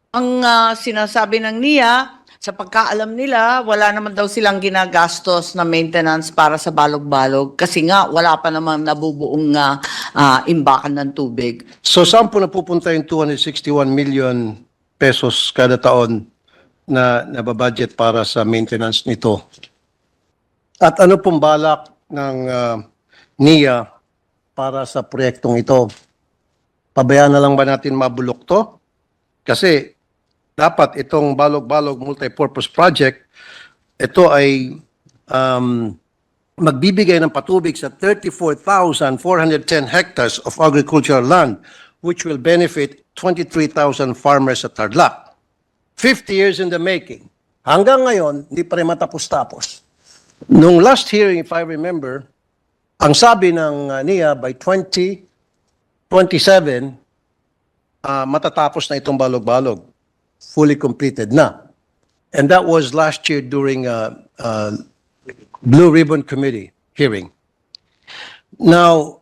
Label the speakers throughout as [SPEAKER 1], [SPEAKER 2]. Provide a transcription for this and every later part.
[SPEAKER 1] Ang sinasabi ng NIA, sa pagkaalam nila, wala naman daw silang ginagastos na maintenance para sa balog-balog kasi nga wala pa namang nabubuong imbakan ng tubig.
[SPEAKER 2] So saan po napupunta yung 261 million pesos kada taon na nababudget para sa maintenance nito? At ano pong balak ng NIA para sa proyektong ito? Pabayaan na lang ba natin mabulok to? Kasi dapat itong Balog-Balog Multipurpose Project, ito ay magbibigay ng patubig sa 34,410 hectares of agricultural land, which will benefit 23,000 farmers sa Tarlac. 50 years in the making. Hanggang ngayon, hindi pa rin matapos-tapos. Nung last hearing, if I remember, ang sabi ng NIA by 2027, matatapos na itong Balog-Balog. Fully completed na. And that was last year during Blue Ribbon Committee hearing. Now,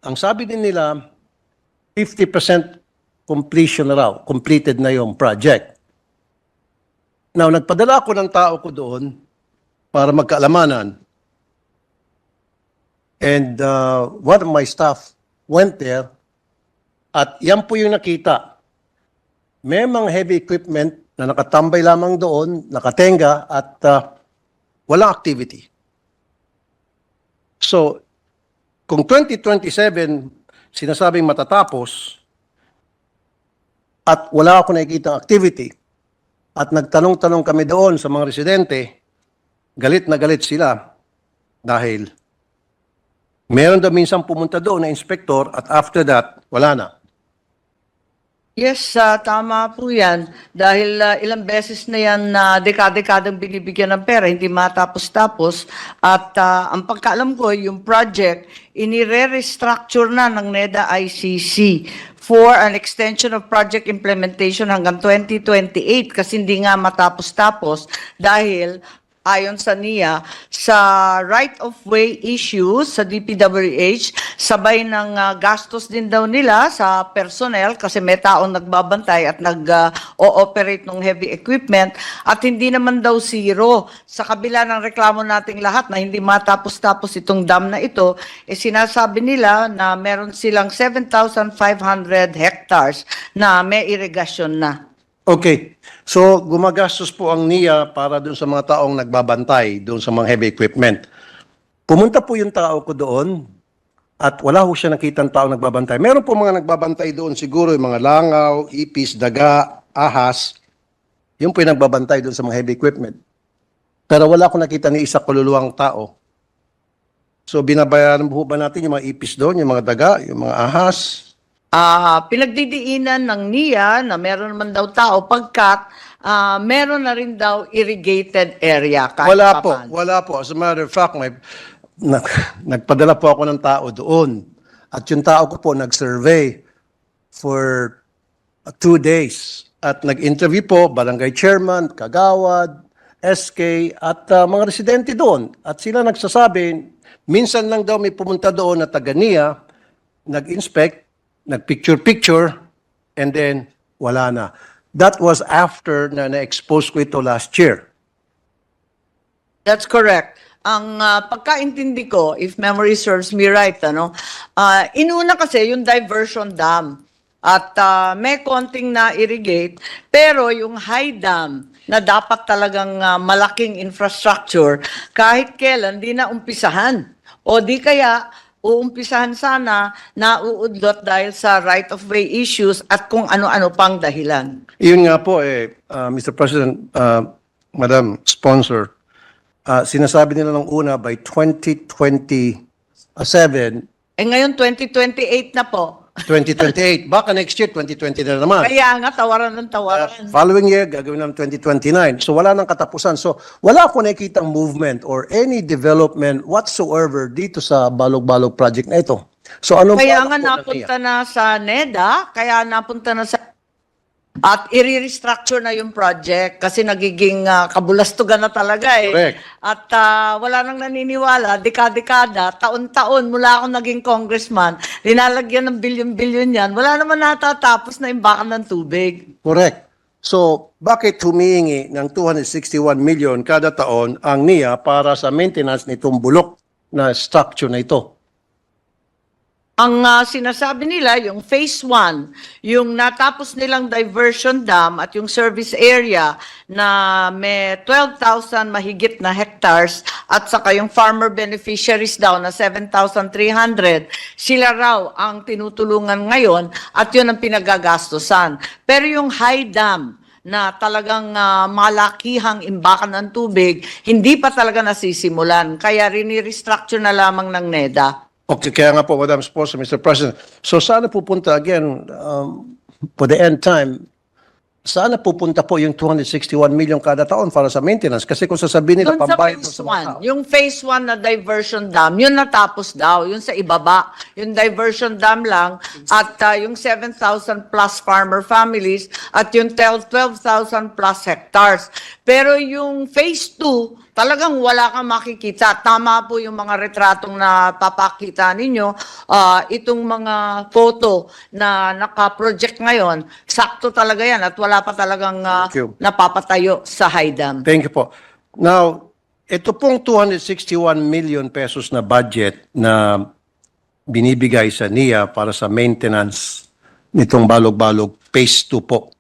[SPEAKER 2] ang sabi din nila, 50% completion na raw, completed na yung project. Now, nagpadala ako ng tao ko doon para magkaalamanan. And one of my staff went there at yan po yung nakita. May mga heavy equipment na nakatambay lamang doon, nakatenga at walang activity. So, kung 2027 sinasabing matatapos at wala ako nakikita activity at nagtanong-tanong kami doon sa mga residente, galit na galit sila dahil meron daw minsan pumunta doon na inspektor at after that, wala na.
[SPEAKER 1] Yes, tama po yan. Dahil ilang beses na yan na dekada-dekadang binibigyan ng pera, hindi matapos-tapos. At ang pagkaalam ko, yung project, inire-restructure na ng NEDA ICC for an extension of project implementation hanggang 2028 kasi hindi nga matapos-tapos dahil ayon sa NIA, sa right-of-way issues sa DPWH, sabay ng gastos din daw nila sa personnel kasi may taong nagbabantay at nag-ooperate ng heavy equipment at hindi naman daw zero. Sa kabila ng reklamo nating lahat na hindi matapos-tapos itong dam na ito, sinasabi nila na meron silang 7,500 hectares na may irrigation na.
[SPEAKER 2] Okay. So, gumagastos po ang NIA para doon sa mga taong nagbabantay, doon sa mga heavy equipment. Pumunta po yung tao ko doon at wala ho siya nakitang taong nagbabantay. Meron po mga nagbabantay doon siguro, yung mga langaw, ipis, daga, ahas. Yung po yung nagbabantay doon sa mga heavy equipment. Pero wala akong nakita ni isa kaluluwang tao. So, binabayaran po ba natin yung mga ipis doon, yung mga daga, yung mga ahas?
[SPEAKER 1] Pinagdidiinan ng NIA na meron naman daw tao pagkat meron na rin daw irrigated area.
[SPEAKER 2] Wala po, wala po. As a matter of fact, nagpadala po ako ng tao doon. At yung tao ko po nag-survey for 2 days. At nag-interview po, barangay chairman, kagawad, SK, at mga residente doon. At sila nagsasabi, minsan lang daw may pumunta doon na taga-NIA, nag-inspect, nag-picture-picture, and then wala na. That was after na na-expose ko ito last year.
[SPEAKER 1] That's correct. Ang pagkaintindi ko, if memory serves me right, inuna kasi yung diversion dam. At may konting na-irrigate, pero yung high dam na dapat talagang malaking infrastructure, kahit kailan, di na umpisahan. O di kaya, uumpisahan sana na uudlot dahil sa right-of-way issues at kung ano-ano pang dahilan.
[SPEAKER 2] Yun nga po, Mr. President, Madam Sponsor, sinasabi nila nung una by 2027,
[SPEAKER 1] Ngayon 2028 na po.
[SPEAKER 2] 2028, baka next year, 2020 na naman.
[SPEAKER 1] Kaya nga, tawaran ng tawaran.
[SPEAKER 2] Following year, gagawin ng 2029. So wala nang katapusan. So wala ako nakikitang movement or any development whatsoever dito sa Balog-Balog project na ito. So ano
[SPEAKER 1] Kaya nga napunta na sa NEDA, kaya napunta na sa at i-restructure na yung project kasi nagiging kabulastugan na talaga eh.
[SPEAKER 2] Correct.
[SPEAKER 1] At wala nang naniniwala, dekada-dekada, taon-taon mula akong naging congressman, linalagyan ng bilyon-bilyon yan, wala naman natatapos na imbakan ng tubig.
[SPEAKER 2] Correct. So, bakit humihingi ng 261 million kada taon ang NIA para sa maintenance nitong bulok na structure na ito?
[SPEAKER 1] Ang sinasabi nila, yung phase 1, yung natapos nilang diversion dam at yung service area na may 12,000 mahigit na hectares at saka yung farmer beneficiaries daw na 7,300, sila raw ang tinutulungan ngayon at yun ang pinagagastusan. Pero yung high dam, na talagang malakihang imbakan ng tubig, hindi pa talaga nasisimulan. Kaya rini-restructure na lamang ng NEDA.
[SPEAKER 2] Okay, kaya nga po, Madam Sponsor, Mr. President. So, sana pupunta again, for the end time, sana pupunta po yung 261 million kada taon para sa maintenance. Kasi kung sasabihin nila,
[SPEAKER 1] Doon sa
[SPEAKER 2] pambayad
[SPEAKER 1] phase
[SPEAKER 2] sa mga tao.
[SPEAKER 1] 1, yung phase 1 na diversion dam, yun natapos daw, yun sa ibaba. Yung diversion dam lang at yung 7,000 plus farmer families at yung 12,000 plus hectares. Pero yung phase 2, talagang wala kang makikita. Tama po yung mga retratong na papakita ninyo. Itong mga photo na naka-project ngayon, sakto talaga yan at wala pa talagang
[SPEAKER 2] Thank you.
[SPEAKER 1] napapatayo sa high dam.
[SPEAKER 2] Thank you po. Now, ito pong 261 million pesos na budget na binibigay sa NIA para sa maintenance nitong Balog-Balog Phase 2 po.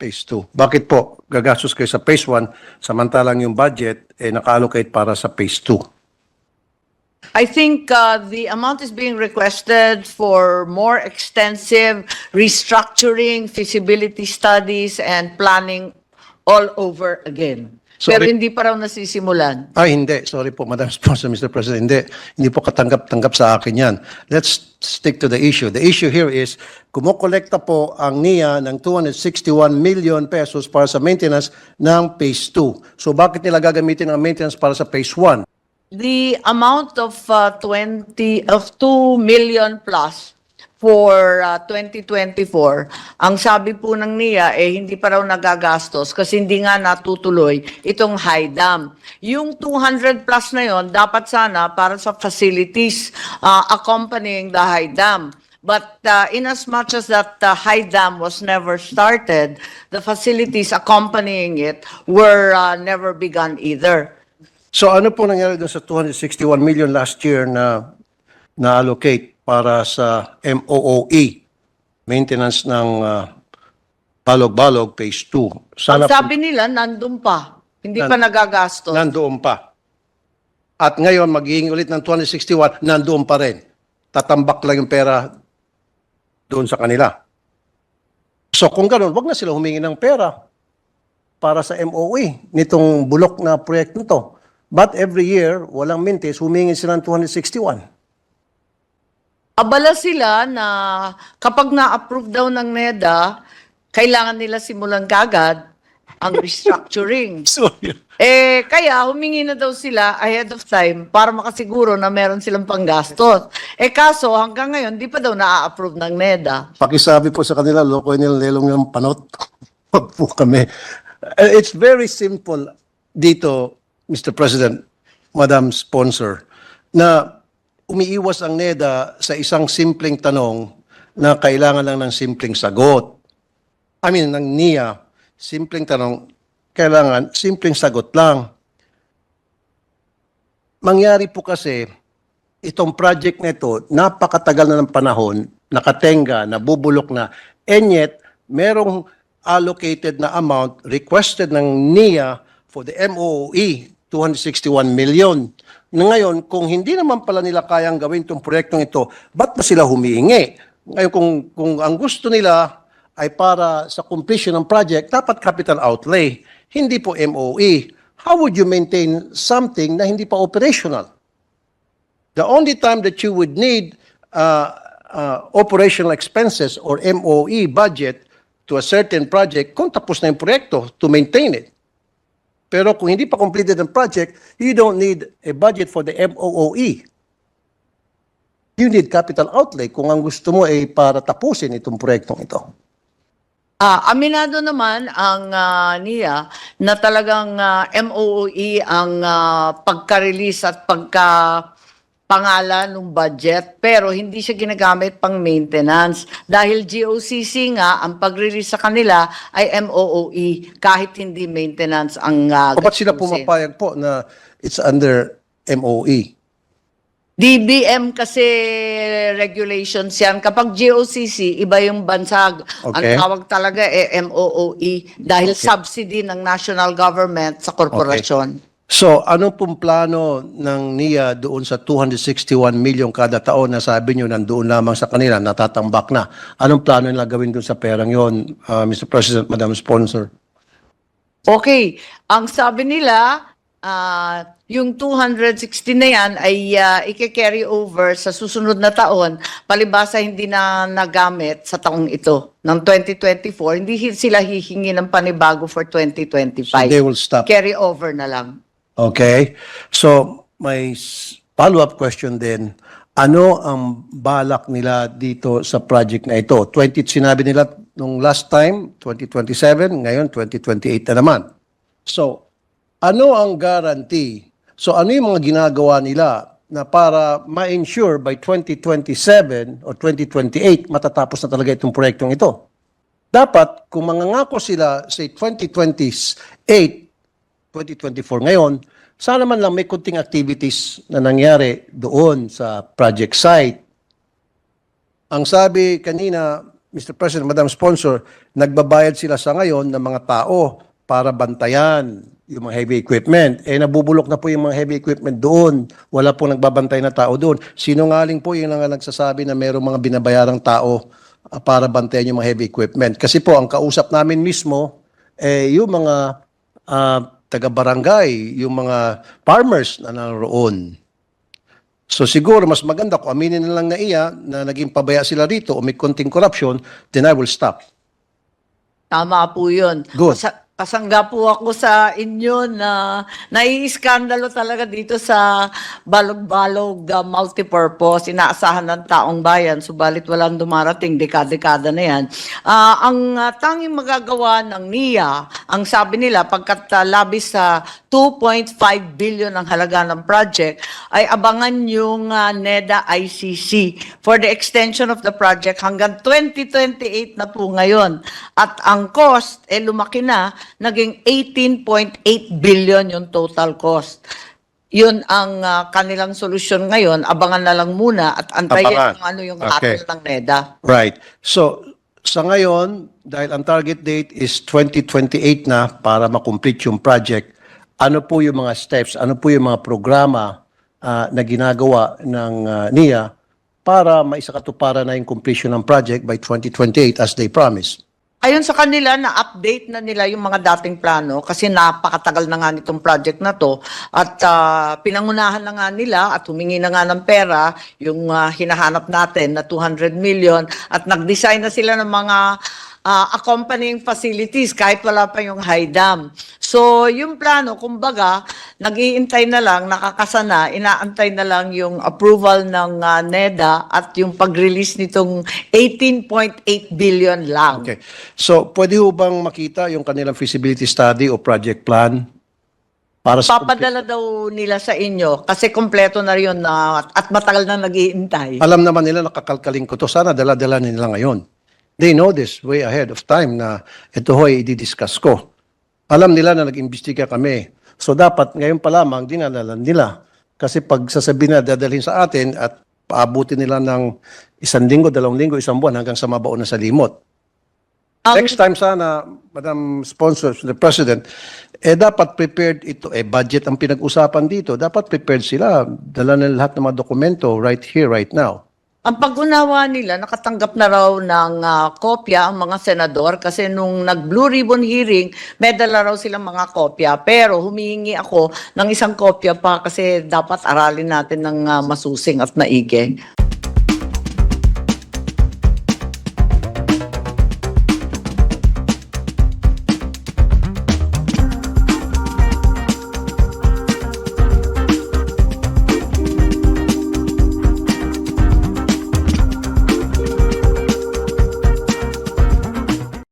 [SPEAKER 2] Phase 2. Bakit po gagastos kayo sa Phase 1 samantalang yung budget naka-allocate para sa Phase 2?
[SPEAKER 1] I think the amount is being requested for more extensive restructuring, feasibility studies, and planning all over again. Pero
[SPEAKER 2] Sorry.
[SPEAKER 1] hindi pa raw nasisimulan.
[SPEAKER 2] Ay, hindi. Sorry po, Madam Sponsor, Mr. President. Hindi po katanggap-tanggap sa akin yan. Let's stick to the issue. The issue here is, kumukolekta po ang NIA ng 261 million pesos para sa maintenance ng Phase 2. So, bakit nila gagamitin ang maintenance para sa Phase 1?
[SPEAKER 1] The amount of 2 million plus for 2024, ang sabi po ng NIA, hindi pa raw nagagastos kasi hindi nga natutuloy itong high dam. Yung 200 plus na yon dapat sana para sa facilities accompanying the high dam. But in as much as that high dam was never started, the facilities accompanying it were never begun either.
[SPEAKER 2] So, ano po nangyari doon sa 261 million last year na na-allocate para sa MOOE, maintenance ng Balog-Balog Phase 2?
[SPEAKER 1] Ang sabi nila, nandun pa. Hindi pa nagagastos.
[SPEAKER 2] Nandoon pa. At ngayon, maghihingi ulit ng 261, nandoon pa rin. Tatambak lang yung pera doon sa kanila. So kung gano'n, wag na sila humingi ng pera para sa MOE nitong bulok na proyekto nito. But every year, walang mintis, humingi sila ng 261.
[SPEAKER 1] Abala sila na kapag na-approve daw ng NEDA, kailangan nila simulan kagad ang restructuring.
[SPEAKER 2] Sorry.
[SPEAKER 1] Kaya humingi na daw sila ahead of time para makasiguro na meron silang panggastos. Kaso hanggang ngayon, di pa daw na-approve ng NEDA.
[SPEAKER 2] Pakisabi po sa kanila, loko nila lelong yung panot. Wag po kami. It's very simple dito, Mr. President, Madam Sponsor, na umiiwas ang NEDA sa isang simpleng tanong na kailangan lang ng simpleng sagot. I mean, ng NIA, simpleng tanong, kailangan simpleng sagot lang. Mangyari po kasi, itong project na ito, napakatagal na ng panahon, nakatenga, nabubulok na, and yet, merong allocated na amount requested ng NIA for the MOOE, 261 million. Ngayon, kung hindi naman pala nila kayang gawin itong proyektong ito, ba't na sila humihingi? Ngayon, kung ang gusto nila ay para sa completion ng project, dapat capital outlay, hindi po MOE. How would you maintain something na hindi pa operational? The only time that you would need operational expenses or MOE budget to a certain project, kung tapos na yung proyekto to maintain it. Pero kung hindi pa completed ang project, you don't need a budget for the MOOE. You need capital outlay kung ang gusto mo ay para tapusin itong proyektong ito.
[SPEAKER 1] Aminado naman ang NIA na talagang MOOE ang pagka-release at pangalan ng budget pero hindi siya ginagamit pang maintenance dahil GOCC nga ang pag-release sa kanila ay MOOE kahit hindi maintenance ang
[SPEAKER 2] Ba't sila
[SPEAKER 1] gastusin.
[SPEAKER 2] pumapayag po na it's under MOE?
[SPEAKER 1] DBM kasi regulations yan. Kapag GOCC, iba yung bansag. Ang
[SPEAKER 2] Okay.
[SPEAKER 1] tawag talaga MOOE dahil subsidy ng national government sa korporasyon.
[SPEAKER 2] So, ano pong plano ng NIA doon sa 261 million kada taon na sabi nyo nandoon lamang sa kanila, natatambak na? Anong plano nila gawin doon sa perang yon, Mr. President, Madam Sponsor?
[SPEAKER 1] Okay, ang sabi nila, yung 260 na yan ay i-carry over sa susunod na taon, palibasa hindi na nagamit sa taong ito ng 2024, hindi sila hihingi ng panibago for 2025.
[SPEAKER 2] So, they will stop.
[SPEAKER 1] Carry over na lang.
[SPEAKER 2] Okay. So, may follow-up question din. Ano ang balak nila dito sa project na ito? Sinabi nila nung last time, 2027, ngayon 2028 na naman. So, ano ang guarantee? So, ano yung mga ginagawa nila na para ma-ensure by 2027 or 2028 matatapos na talaga itong proyektong ito? Dapat, kung mangangako sila sa 2028, 2024 ngayon, sana man lang may kunting activities na nangyari doon sa project site. Ang sabi kanina, Mr. President, Madam Sponsor, nagbabayad sila sa ngayon ng mga tao para bantayan yung mga heavy equipment. Nabubulok na po yung mga heavy equipment doon. Wala po nagbabantay na tao doon. Sinungaling po yung nagsasabi na mayroong mga binabayarang tao para bantayan yung mga heavy equipment. Kasi po, ang kausap namin mismo, yung mga taga-barangay, yung mga farmers na naroon. So siguro mas maganda kung aminin na lang na na naging pabaya sila rito o may konting corruption, then I will stop.
[SPEAKER 1] Tama po yun.
[SPEAKER 2] Good.
[SPEAKER 1] Pasangga po ako sa inyo na naiiskandalo talaga dito sa balog-balog multipurpose. Inaasahan ng taong bayan, subalit walang dumarating, dekada-dekada na yan. Ang tanging magagawa ng NIA, ang sabi nila, pagkat labis sa 2.5 billion ang halaga ng project, ay abangan yung NEDA ICC for the extension of the project hanggang 2028 na po ngayon. At ang cost, lumaki na, naging 18.8 billion yung total cost. Yun ang kanilang solusyon ngayon. Abangan na lang muna at antayin
[SPEAKER 2] Abangan.
[SPEAKER 1] kung ano yung
[SPEAKER 2] Okay.
[SPEAKER 1] hatol ng NEDA.
[SPEAKER 2] Right. So, sa ngayon, dahil ang target date is 2028 na para makomplete yung project, ano po yung mga steps, ano po yung mga programa na ginagawa ng NIA para maisakatuparan na yung completion ng project by 2028 as they promised?
[SPEAKER 1] Ayon sa kanila, na-update na nila yung mga dating plano kasi napakatagal na nga nitong project na to at pinangunahan na nga nila at humingi na nga ng pera yung hinahanap natin na 200 million at nag-design na sila ng mga accompanying facilities kahit wala pa yung high dam. So, yung plano, kumbaga, nag-iintay na lang, nakakasana, inaantay na lang yung approval ng NEDA at yung pag-release nitong 18.8 billion lang.
[SPEAKER 2] Okay. So, pwede ho bang makita yung kanilang feasibility study o project plan? Para sa
[SPEAKER 1] Papadala daw nila sa inyo kasi kompleto na yun at matagal na nag-iintay.
[SPEAKER 2] alam naman nila, nakakalkaling ko to. Sana dala-dala nila ngayon. They know this way ahead of time na ito ho'y i-discuss ko. Alam nila na nag-imbestiga kami. So dapat ngayon pa lamang dinadala nila. Kasi pag sasabihin na dadalhin sa atin at paabutin nila ng 1 linggo, 2 linggo, 1 buwan hanggang sa mabaon na sa limot. Next time sana, Madam Sponsor, the President, dapat prepared ito. Budget ang pinag-usapan dito. Dapat prepared sila. Dala na lahat ng mga dokumento right here, right now.
[SPEAKER 1] Ang pag-unawa nila, nakatanggap na raw ng kopya ang mga senador kasi nung nag-Blue Ribbon hearing, may dala raw silang mga kopya. Pero humihingi ako ng isang kopya pa kasi dapat aralin natin ng masusing at maigi.